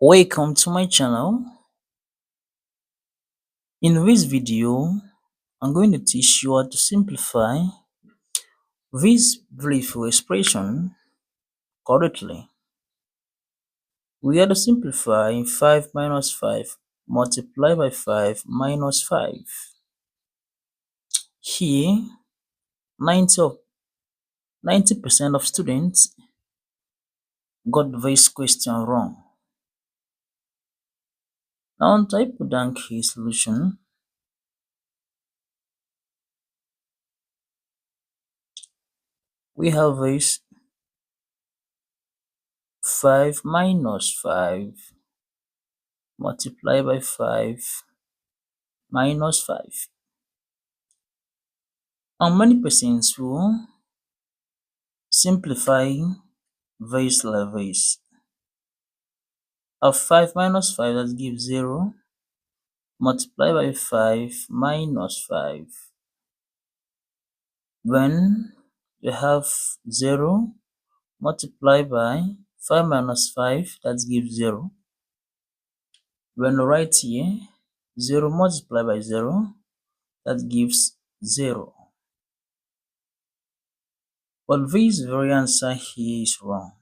Welcome to my channel. In this video, I'm going to teach you how to simplify this beautiful expression correctly. We have to simplify 5 minus 5 multiplied by 5 minus 5. Here, 90% of students got this question wrong. Now, I put down key solution. We have this 5 minus 5 multiplied by 5 minus 5. And many persons will simplify this like this. Of 5 minus 5 that gives 0 multiplied by 5 minus 5. When you have 0 multiplied by 5 minus 5 that gives 0. When you write here 0 multiplied by 0 that gives 0. But this very answer here is wrong.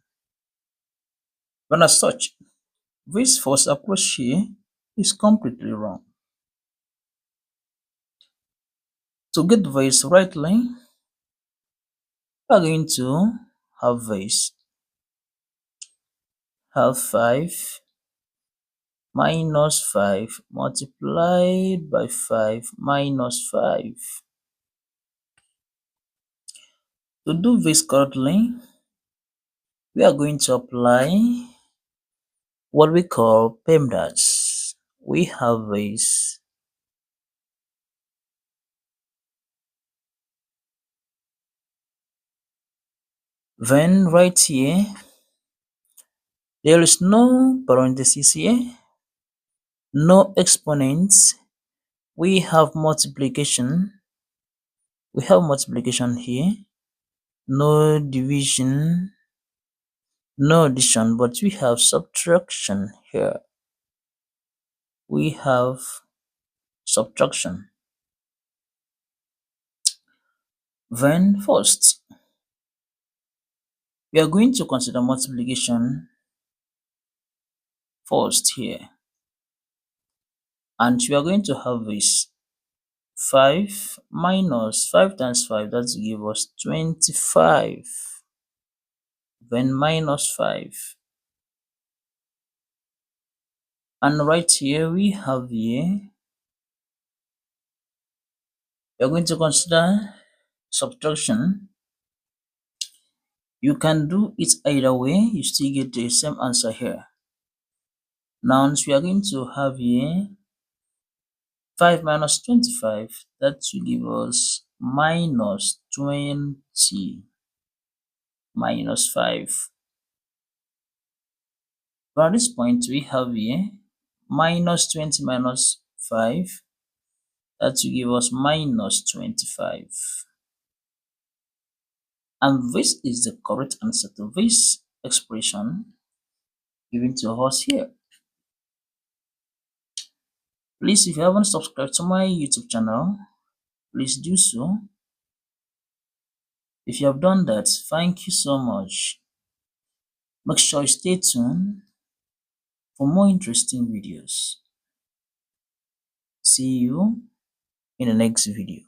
When as such, this first approach here is completely wrong. To get this rightly, we are going to have this have 5 minus 5 multiplied by 5 minus 5. To do this correctly, we are going to apply what we call PEMDAS. We have this then right here there is no parenthesis here, no exponents. We have multiplication here, no division, no addition, but we have subtraction here. We have subtraction. Then first, we are going to consider multiplication first here. And we are going to have this 5 minus 5 times 5, that gives us 25. Then minus 5. And right here we have here, we are going to consider subtraction. You can do it either way, you still get the same answer here. Now we are going to have here 5 minus 25, that will give us minus 20 minus 5. But at this point we have here minus 20 minus 5, that will give us minus 25. And this is the correct answer to this expression given to us here. Please, if you haven't subscribed to my YouTube channel, please do so. If you have done that, thank you so much. Make sure you stay tuned for more interesting videos. See you in the next video.